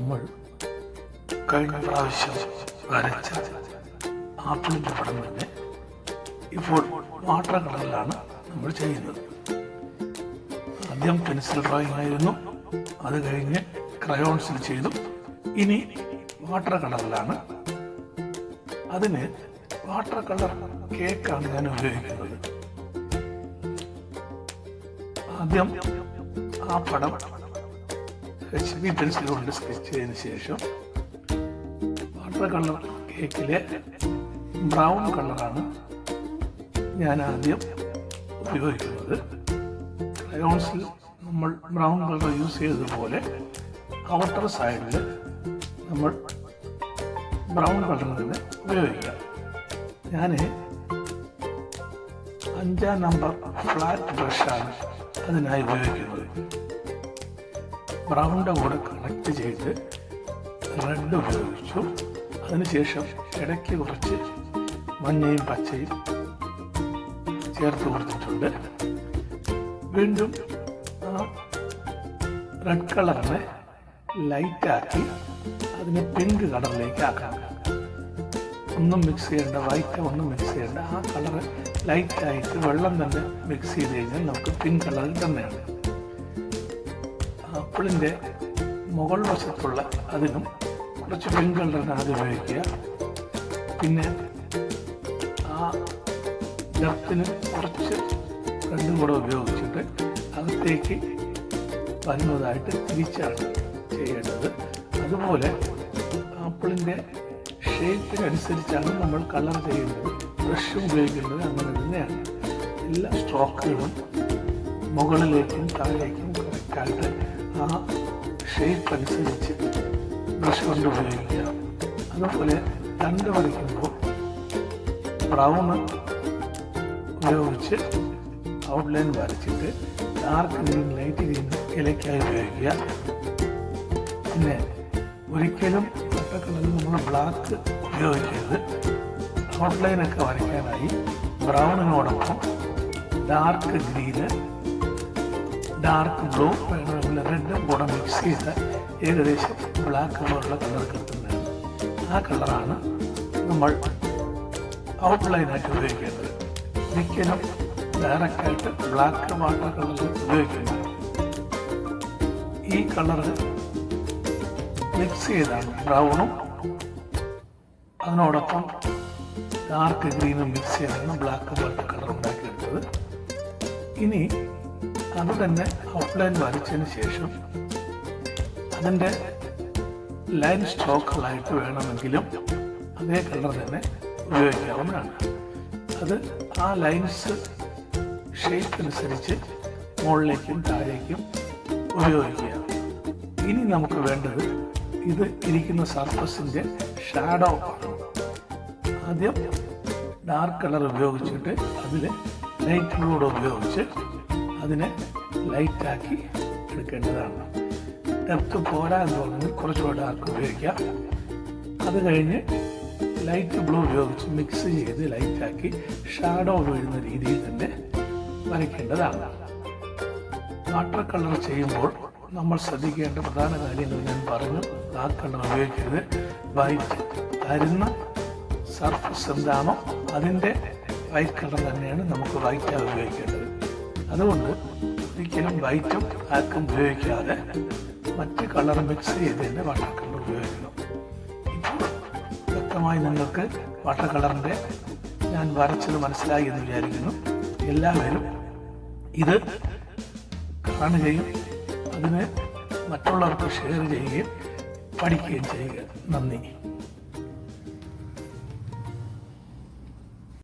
നമ്മൾ കഴിഞ്ഞ പ്രാവശ്യം വരച്ച ആപ്പിളിൻ്റെ പടം തന്നെ ഇപ്പോൾ വാട്ടർ കളറിലാണ് നമ്മൾ ചെയ്യുന്നത്. ആദ്യം പെൻസിൽ ഡ്രോയിങ് ആയിരുന്നു, അത് കഴിഞ്ഞ് ക്രയോൺസിൽ ചെയ്തു, ഇനി വാട്ടർ കളറിലാണ്. അതിന് വാട്ടർ കളർ കേക്കാണ് ഞാൻ ഉപയോഗിക്കുന്നത്. ആദ്യം ആ പടം HB പെൻസിൽ കൊണ്ട് സ്കെച്ച് ചെയ്തതിന് ശേഷം വാട്ടർ കളർ കേക്കിലെ ബ്രൗൺ കളറാണ് ഞാൻ ആദ്യം ഉപയോഗിക്കുന്നത്. ക്രയോൺസിൽ നമ്മൾ ബ്രൗൺ കളർ യൂസ് ചെയ്തതുപോലെ ഔട്ടർ സൈഡിൽ നമ്മൾ ബ്രൗൺ കളർ തന്നെ ഉപയോഗിക്കുക. ഞാൻ 5-ാം നമ്പർ ഫ്ലാറ്റ് ബ്രഷാണ് അതിനായി ഉപയോഗിക്കുന്നത്. ബ്രൗണിൻ്റെ കൂടെ കണക്ട് ചെയ്ത് റെഡ് ഉപയോഗിച്ചു. അതിനുശേഷം ഇടയ്ക്ക് കുറച്ച് മഞ്ഞയും പച്ചയും ചേർത്ത് കൊടുത്തിട്ടുണ്ട്. വീണ്ടും റെഡ് കളറിനെ ലൈറ്റാക്കി അതിനെ പിങ്ക് കളറിലേക്ക് ആക്കാം. ഒന്നും മിക്സ് ചെയ്യേണ്ട, വൈറ്റ് ഒന്നും മിക്സ് ചെയ്യേണ്ട. ആ കളറ് ലൈറ്റായിട്ട് വെള്ളം തന്നെ മിക്സ് ചെയ്ത് കഴിഞ്ഞാൽ നമുക്ക് പിങ്ക് കളറിൽ തന്നെയാണ്. ആപ്പിളിൻ്റെ മുകൾ വശത്തുള്ള അതിനും കുറച്ച് പിങ്ക് കളറിന് ആദ്യം ഉപയോഗിക്കുക. പിന്നെ ആ ഡെപ്തിന് കുറച്ച് റെഡും കൂടെ ഉപയോഗിച്ചിട്ട് അകത്തേക്ക് വരുന്നതായിട്ട് തിരിച്ചാണ് ചെയ്യേണ്ടത്. അതുപോലെ ആപ്പിളിൻ്റെ ഷേപ്പിനനുസരിച്ചാണ് നമ്മൾ കളർ ചെയ്യുന്നത്. ബ്രഷ് ഉപയോഗിക്കുന്നത് അങ്ങനെ തന്നെയാണ്. എല്ലാ സ്ട്രോക്കുകളും മുകളിലേക്കും താഴേക്കും കറക്റ്റായിട്ട് ആ ഷേപ്പ് അനുസരിച്ച് ബ്രഷ് കൊണ്ട് ഉപയോഗിക്കുക. അതുപോലെ രണ്ട് വരയ്ക്കുമ്പോൾ ബ്രൗണ് ഉപയോഗിച്ച് ഔട്ട്ലൈൻ വരച്ചിട്ട് ഡാർക്ക് ഗ്രീൻ, ലൈറ്റ് ഗ്രീൻ ഇലയ്ക്കായി ഉപയോഗിക്കുക. പിന്നെ ഒരിക്കലും കളറിൽ നമ്മൾ ബ്ലാക്ക് ഉപയോഗിക്കരുത്. ഔട്ട്ലൈനൊക്കെ വരയ്ക്കാനായി ബ്രൗണിനോടൊപ്പം ഡാർക്ക് ഗ്രീന്, ഡാർക്ക് ബ്ലൂ വേണമെങ്കിൽ റെഡും കൂടെ മിക്സ് ചെയ്ത് ഏകദേശം ബ്ലാക്ക് പോലുള്ള കളർ കിട്ടുന്നതാണ്. ആ കളറാണ് നമ്മൾ ഔട്ട്ലൈനായിട്ട് ഉപയോഗിക്കേണ്ടത്. ഒരിക്കലും ഡയറക്റ്റായിട്ട് ബ്ലാക്ക് വാട്ടർ കളറിൽ ഉപയോഗിക്കുന്നത്. ഈ കളറ് മിക്സ് ചെയ്താണ് ബ്രൗണും അതിനോടൊപ്പം ഡാർക്ക് ഗ്രീനും മിക്സ് ചെയ്താണ് ബ്ലാക്ക് വാട്ടർ കളർ ഉണ്ടാക്കിയെടുത്തത്. ഇനി അത് തന്നെ ഔട്ട്ലൈൻ വരച്ചതിന് ശേഷം അതിൻ്റെ ലൈൻ സ്ട്രോക്കുകളായിട്ട് വേണമെങ്കിലും അതേ കളർ തന്നെ ഉപയോഗിക്കാവുന്നതാണ്. അത് ആ ലൈൻസ് ഷേപ്പ് അനുസരിച്ച് മുകളിലേക്കും താഴേക്കും ഉപയോഗിക്കുക. ഇനി നമുക്ക് വേണ്ടത് ഇത് ഇരിക്കുന്ന സർഫസിൻ്റെ ഷാഡോ ആണ്. ആദ്യം ഡാർക്ക് കളർ ഉപയോഗിച്ചിട്ട് അതിൽ ലൈറ്റ് ബ്ലൂഡ് ഉപയോഗിച്ച് അതിനെ ലൈറ്റാക്കി എടുക്കേണ്ടതാണ്. ഡെപ്ത് പോരാ എന്ന് തോന്നുന്നത് കുറച്ചുകൂടെ ഡാർക്ക് ഉപയോഗിക്കാം. അത് കഴിഞ്ഞ് ലൈറ്റ് ബ്ലൂ ഉപയോഗിച്ച് മിക്സ് ചെയ്ത് ലൈറ്റാക്കി ഷാഡോ വീഴുന്ന രീതിയിൽ തന്നെ വരയ്ക്കേണ്ടതാണ്. വാട്ടർ കളർ ചെയ്യുമ്പോൾ നമ്മൾ ശ്രദ്ധിക്കേണ്ട പ്രധാന കാര്യങ്ങൾ ഞാൻ പറഞ്ഞു. ബ്ലാക്ക് കളർ ഉപയോഗിക്കരുത്. വൈറ്റ് തരുന്ന സർഫസ് എന്താണോ അതിൻ്റെ വൈറ്റ് കളർ തന്നെയാണ് നമുക്ക് വൈറ്റായി ഉപയോഗിക്കേണ്ടത്. അതുകൊണ്ട് ഒരിക്കലും വൈറ്റും ബ്ലാക്കും ഉപയോഗിക്കാതെ മറ്റ് കളർ മിക്സ് ചെയ്ത് തന്നെ വാട്ടർ കളർ ഉപയോഗിക്കണം. ഇപ്പോൾ വ്യക്തമായി നിങ്ങൾക്ക് വാട്ടർ കളറിൻ്റെ ഞാൻ വരച്ചത് മനസ്സിലായി എന്ന് വിചാരിക്കുന്നു. എല്ലാവരും ഇത് കാണുകയും അതിന് മറ്റുള്ളവർക്ക് ഷെയർ ചെയ്യുകയും പഠിക്കുകയും ചെയ്യുക. നന്ദി.